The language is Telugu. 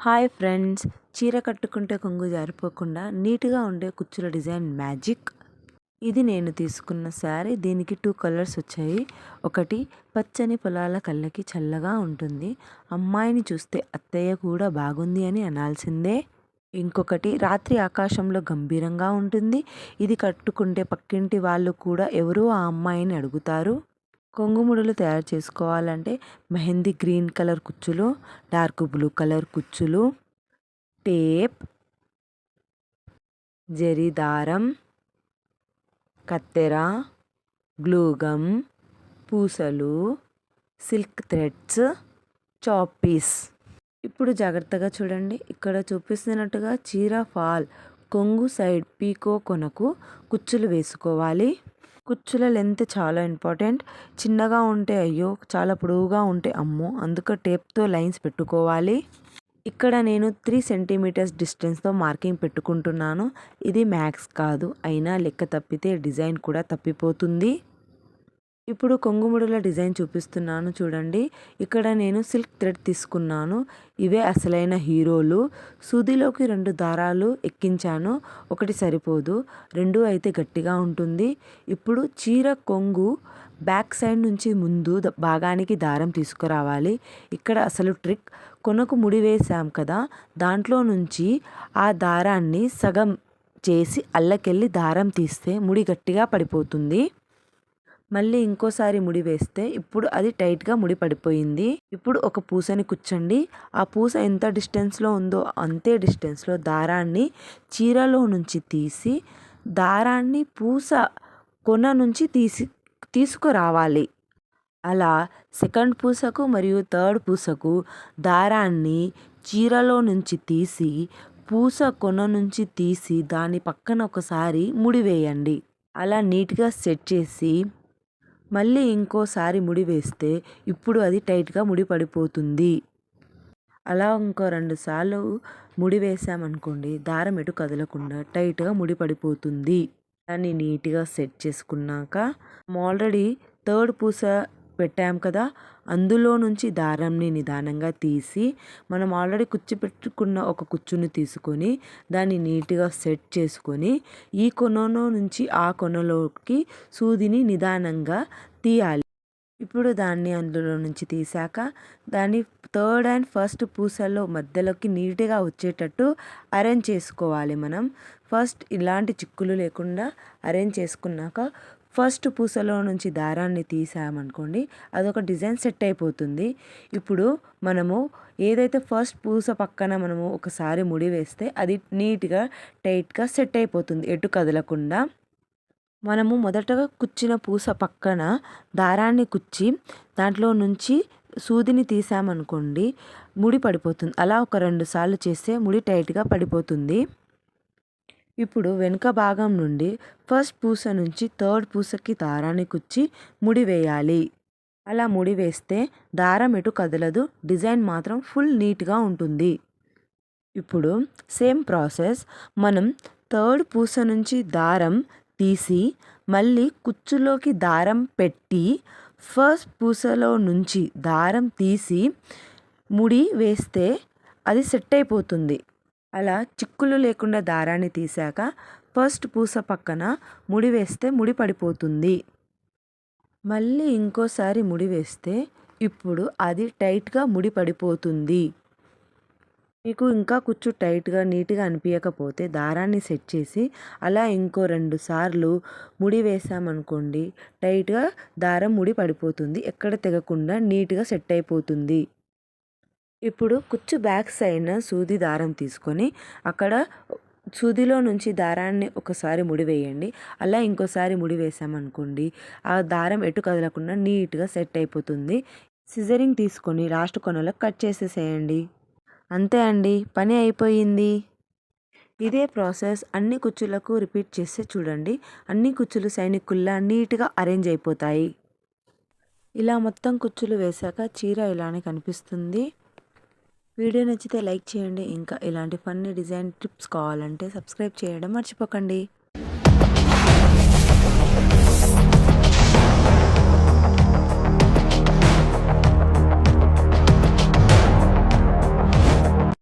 హాయ్ ఫ్రెండ్స్, చీర కట్టుకుంటే కొంగు జారిపోకుండా నీట్గా ఉండే కుచ్చుల డిజైన్ మ్యాజిక్. ఇది నేను తీసుకున్న శారీ. దీనికి 2 కలర్స్ వచ్చాయి. ఒకటి పచ్చని పొలాల కళ్ళకి చల్లగా ఉంటుంది, అమ్మాయిని చూస్తే అత్తయ్య కూడా బాగుంది అని అనాల్సిందే. ఇంకొకటి రాత్రి ఆకాశంలో గంభీరంగా ఉంటుంది. ఇది కట్టుకుంటే పక్కింటి వాళ్ళు కూడా ఎవరో ఆ అమ్మాయిని అడుగుతారు. కొంగుముడులు తయారు చేసుకోవాలంటే మెహందీ గ్రీన్ కలర్ కుచ్చులు, డార్క్ బ్లూ కలర్ కుచ్చులు, టేప్, జరీ దారం, కత్తెర, గ్లూగమ్, పూసలు, సిల్క్ థ్రెడ్స్, చాప్ పీస్. ఇప్పుడు జాగ్రత్తగా చూడండి. ఇక్కడ చూపిస్తున్నట్టుగా చీర ఫాల్ కొంగు సైడ్ పీకో కొనకు కుచ్చులు వేసుకోవాలి. కుచ్చుల లెంత్ చాలా ఇంపార్టెంట్. చిన్నగా ఉంటే అయ్యో, చాలా పొడవుగా ఉంటే అమ్మో, అందుకే టేప్తో లైన్స్ పెట్టుకోవాలి. ఇక్కడ నేను 3 సెంటీమీటర్స్ డిస్టెన్స్తో మార్కింగ్ పెట్టుకుంటున్నాను. ఇది మ్యాక్స్ కాదు, అయినా లెక్క తప్పితే డిజైన్ కూడా తప్పిపోతుంది. ఇప్పుడు కొంగుముడుల డిజైన్ చూపిస్తున్నాను చూడండి. ఇక్కడ నేను సిల్క్ థ్రెడ్ తీసుకున్నాను. ఇవే అసలైన హీరోలు. సూదిలోకి 2 దారాలు ఎక్కించాను. ఒకటి సరిపోదు, 2 అయితే గట్టిగా ఉంటుంది. ఇప్పుడు చీర కొంగు బ్యాక్ సైడ్ నుంచి ముందు భాగానికి దారం తీసుకురావాలి. ఇక్కడ అసలు ట్రిక్, కొనకు ముడి వేసాం కదా, దాంట్లో నుంచి ఆ దారాన్ని సగం చేసి అల్లకెళ్ళి దారం తీస్తే ముడి గట్టిగా పడిపోతుంది. మళ్ళీ ఇంకోసారి ముడి వేస్తే ఇప్పుడు అది టైట్గా ముడి పడిపోయింది. ఇప్పుడు ఒక పూసని కుచ్చండి. ఆ పూస ఎంత డిస్టెన్స్లో ఉందో అంతే డిస్టెన్స్లో దారాన్ని చీరలో నుంచి తీసి దారాన్ని పూస కొన నుంచి తీసుకురావాలి. అలా సెకండ్ పూసకు మరియు థర్డ్ పూసకు దారాన్ని చీరలో నుంచి తీసి పూస కొన నుంచి తీసి దాని పక్కన ఒకసారి ముడి వేయండి. అలా నీట్గా సెట్ చేసి మళ్ళీ ఇంకోసారి ముడి వేస్తే ఇప్పుడు అది టైట్గా ముడి పడిపోతుంది. అలా ఇంకో 2 సార్లు ముడి వేసామనుకోండి, దారం ఎటు కదలకుండా టైట్గా ముడి పడిపోతుంది. దాన్ని నీట్గా సెట్ చేసుకున్నాక ఆల్రెడీ థర్డ్ పూస పెట్టాం కదా, అందులో నుంచి దారంని నిదానంగా తీసి మనం ఆల్రెడీ కుచ్చి పెట్టుకున్న ఒక కుచ్చుని తీసుకొని దాన్ని నీట్గా సెట్ చేసుకొని ఈ కొనలో నుంచి ఆ కొనలోకి సూదిని నిదానంగా తీయాలి. ఇప్పుడు దాన్ని అందులో నుంచి తీసాక దాన్ని థర్డ్ అండ్ ఫస్ట్ పూసలో మధ్యలోకి నీట్గా వచ్చేటట్టు అరేంజ్ చేసుకోవాలి. మనం ఫస్ట్ ఇలాంటి చిక్కులు లేకుండా అరేంజ్ చేసుకున్నాక ఫస్ట్ పూసలో నుంచి దారాన్ని తీసామనుకోండి, అదొక డిజైన్ సెట్ అయిపోతుంది. ఇప్పుడు మనము ఏదైతే ఫస్ట్ పూస పక్కన మనము ఒకసారి ముడి వేస్తే అది నీట్గా టైట్గా సెట్ అయిపోతుంది, ఎటు కదలకుండా. మనము మొదటగా కుచ్చిన పూస పక్కన దారాన్ని కుచ్చి దాంట్లో నుంచి సూదిని తీసామనుకోండి, ముడి పడిపోతుంది. అలా ఒక 2 సార్లు చేస్తే ముడి టైట్గా పడిపోతుంది. ఇప్పుడు వెనుక భాగం నుండి ఫస్ట్ పూస నుంచి థర్డ్ పూసకి దారాన్ని కుచ్చి ముడి వేయాలి. అలా ముడి వేస్తే దారం ఎటు కదలదు, డిజైన్ మాత్రం ఫుల్ నీట్గా ఉంటుంది. ఇప్పుడు సేమ్ ప్రాసెస్, మనం థర్డ్ పూస నుంచి దారం తీసి మళ్ళీ కుచ్చులోకి దారం పెట్టి ఫస్ట్ పూసలో నుంచి దారం తీసి ముడి వేస్తే అది సెట్ అయిపోతుంది. అలా చిక్కులు లేకుండా దారాన్ని తీసాక ఫస్ట్ పూస పక్కన ముడి వేస్తే ముడి పడిపోతుంది. మళ్ళీ ఇంకోసారి ముడి వేస్తే ఇప్పుడు అది టైట్గా ముడి పడిపోతుంది. మీకు ఇంకా కుచ్చు టైట్గా నీట్గా అనిపించకపోతే దారాన్ని సెట్ చేసి అలా ఇంకో 2 సార్లు ముడి వేసామనుకోండి, టైట్గా దారం ముడి పడిపోతుంది, ఎక్కడ తెగకుండా నీట్గా సెట్ అయిపోతుంది. ఇప్పుడు కుచ్చు బ్యాక్ సైడ్న సూది దారం తీసుకొని అక్కడ సూదిలో నుంచి దారాన్ని ఒకసారి ముడి వేయండి. అలా ఇంకోసారి ముడి వేసామనుకోండి, ఆ దారం ఎటు కదలకుండా నీట్గా సెట్ అయిపోతుంది. సిజరింగ్ తీసుకొని లాస్ట్ కొనలో కట్ చేసేసేయండి. అంతే అండి, పని అయిపోయింది. ఇదే ప్రాసెస్ అన్ని కుచ్చులకు రిపీట్ చేస్తే చూడండి, అన్ని కుచ్చులు సైనికుల్లా నీట్గా అరేంజ్ అయిపోతాయి. ఇలా మొత్తం కుచ్చులు వేశాక చీర ఇలానే కనిపిస్తుంది. వీడియో నచ్చితే లైక్ చేయండి. ఇంకా ఇలాంటి ఫన్నీ డిజైన్ టిప్స్ కావాలంటే సబ్స్క్రైబ్ చేయడం మర్చిపోకండి.